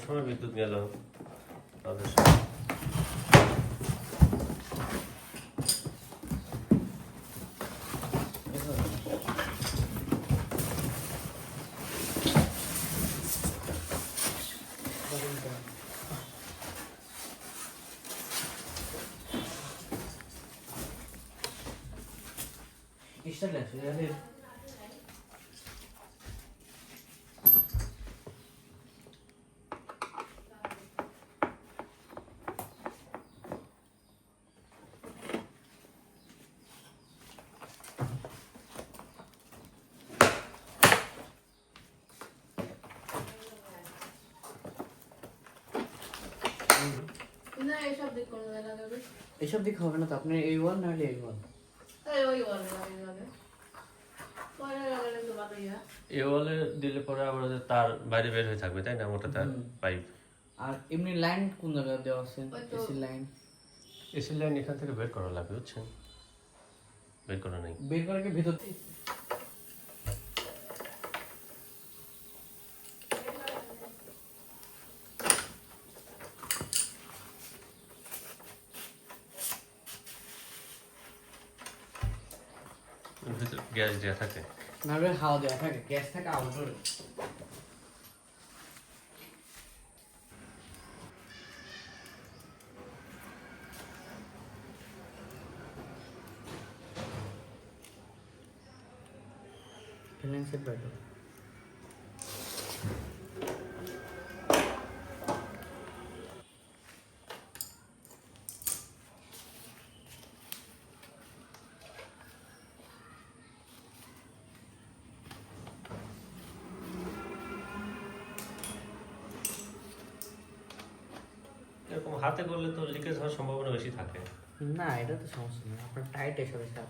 সময় বিদ্যুৎ গেল তাদের এইসব দিক হবে না তো, আপনি এই ওয়াল নাহলে এই ওয়াল। এ ওয়ালে দিলে পরে আবার তার বাইরে বের হয়ে থাকবে, তাই না? মোটা তার পাইপ। আর এমনি লাইন কোন জায়গায় দেওয়া আছে? AC line. এসি লাইন এখান থেকে বের করা লাগবে, বুঝছেন? বের করা নেই, বের করে কি ভিতর থেকে? গ্যাস দেওয়া থাকে না, হাওয়া দেওয়া থাকে, গ্যাস থাকে আউটডোরে। ফিনান্সের বাইরে এরকম হাতে করলে তো লিকেজ হওয়ার সম্ভাবনা বেশি থাকে। না, এটা তো সমস্যা নেই, আপনার টাইট এসবে স্যার।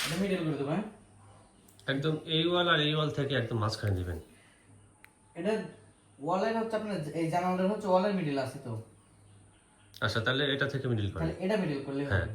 এটা মিডল করে দেবো। একদম এই ওয়াল আর এই ওয়াল থেকে একদম মাঝখানে দিবেন। এটা ওয়ালের হচ্ছে আপনার এই জানালার হচ্ছে ওয়ালের মিডল আছে তো। আচ্ছা, তাহলে এটা থেকে মিডল করেন। তাহলে এটা মিডল করলে হবে। হ্যাঁ,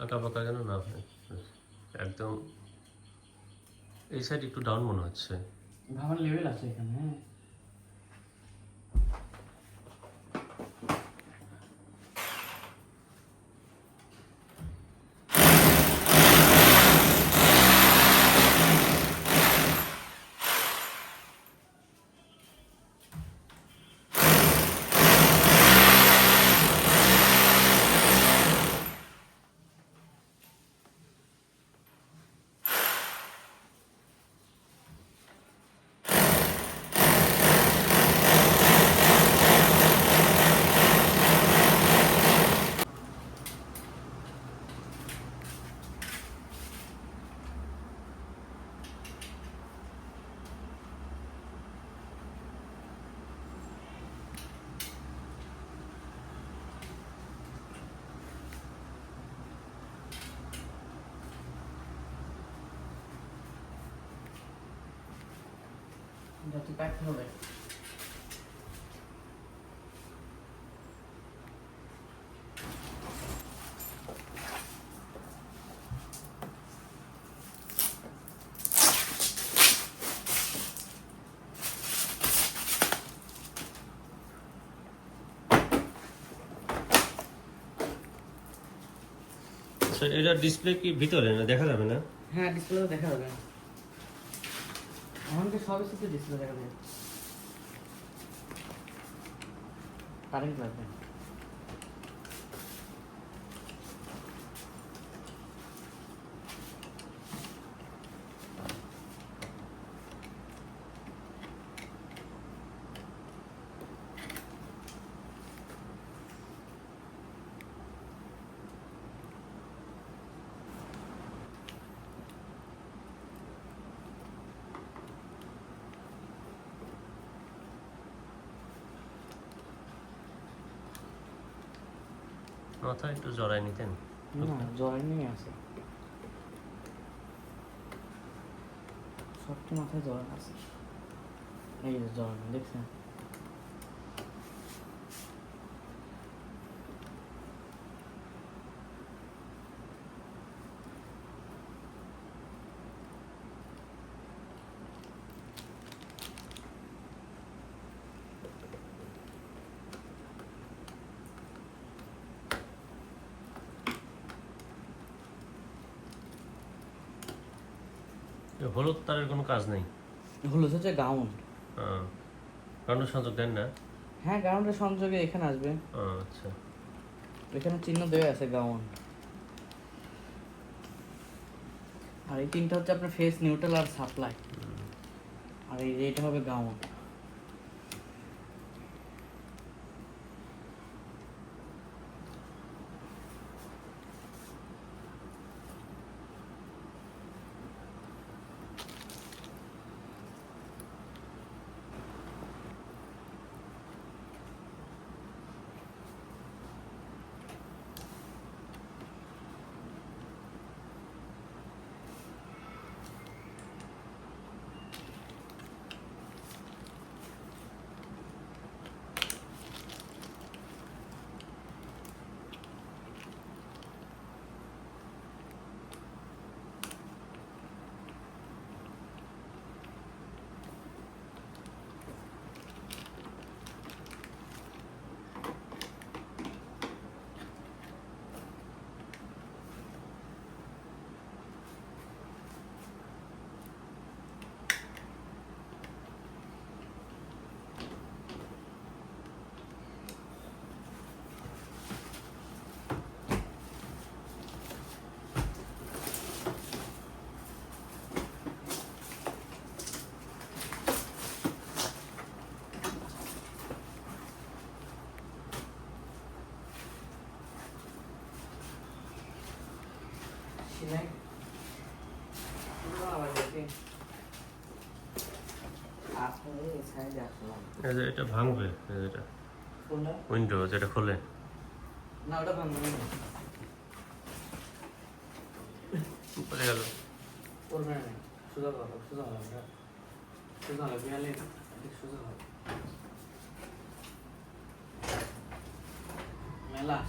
আঁকা বাঁকা যেন না হয়, একদম এই সাইড একটু ডাউন মনে হচ্ছে। ভাবার লেভেল আছে এখানে। হ্যাঁ, যত কাটতে হবে। আচ্ছা, এটা ডিসপ্লে কি ভিতরে না দেখা যাবে না? হ্যাঁ, ডিসপ্লে দেখা যাবে। আমাকে সবই সাথে ডিসপ্লে দেখা যাবে। কারেন্ট লাগবে। মাথায় একটু জড়াই নিতেন। না, জয়েন নিয়ে আছে। সবটি মাথায় জয়েন আছে। এই যে জয়েন দেখছেন? এ হলুদ তারের কোনো কাজ নেই। হলো হচ্ছে গাউন। কারণ সংযোগ দেন না? হ্যাঁ, গাউনের সংযোগে এখানে আসবে। আচ্ছা, এখানে চিহ্ন দেওয়া আছে গাউন। আর এই তিনটা হচ্ছে আপনার ফেস, নিউট্রাল আর সাপ্লাই। আর এইটা হবে গাউন। সিলাই আসলে এই সাইডে আসলাম। এই যে এটা ভাঙবে, এই যে এটা কোনটা? উইন্ডো যেটা খোলে। না, ওটা ভাঙবে না। পড়ে গেল। করবে না, সোজা করো, সোজা হবে, সোজা হবে, বিয়ালে সোজা হবে। মেলা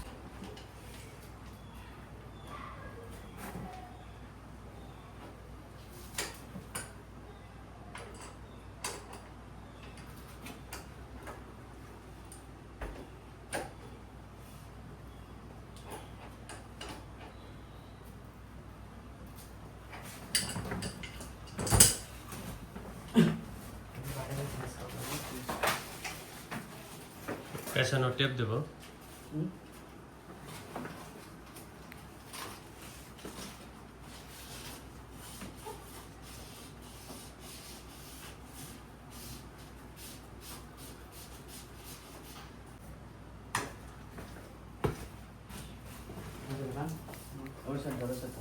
পেছনে টেপ দেবো। ওই সাইড, ওই সাইড।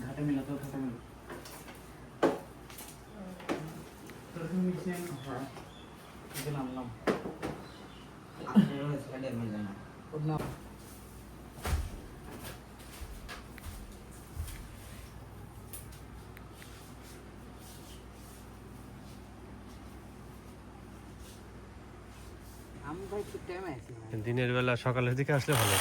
ঘাটে মিলাতেও থাকে না। হ্যাঁ, এই যে নামলাম। ওর নাম আমি ভাই একটু টাইম আছি ভাই। দিনের বেলা সকালের দিকে আসলে ভালো।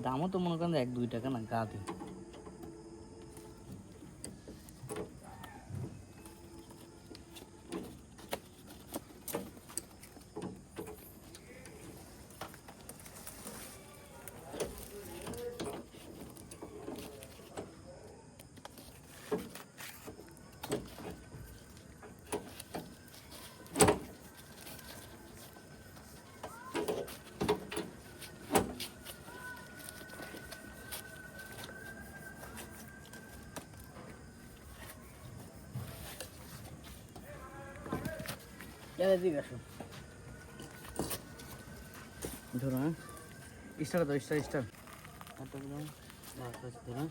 দামও তো মনে করেন 1-2 টাকা না গাদি। এদিকে আসো, ধরো। হ্যাঁ, স্টার দাও, স্টার ধরো।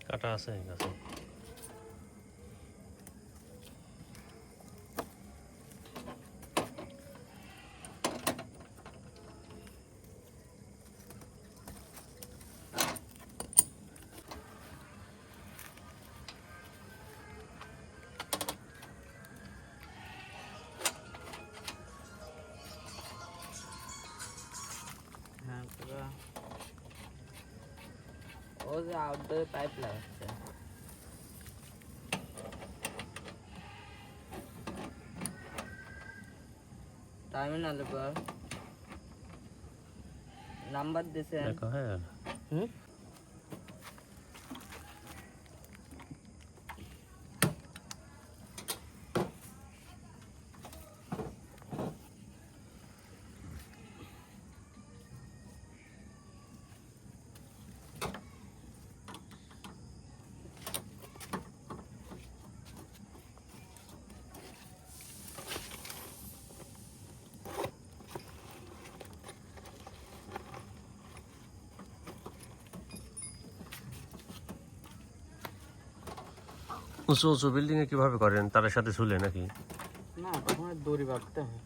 কাটা আছে গাছে। হ্যাঁ, পুরো ও যে আউটডোর পাইপ লাগাচ্ছে। টার্মিনালের পর নাম্বার দিয়েছে। দেখো, হ্যাঁ হুম, উঁচু উঁচু বিল্ডিং এ কিভাবে করেন? তার সাথে ঝুলে নাকি? না, তখন দড়ি বাঁধতে হয়।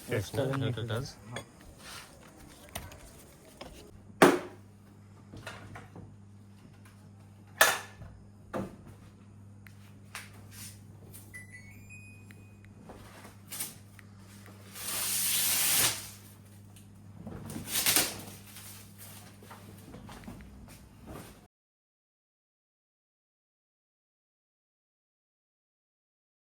টাচ না, এটা টাচ।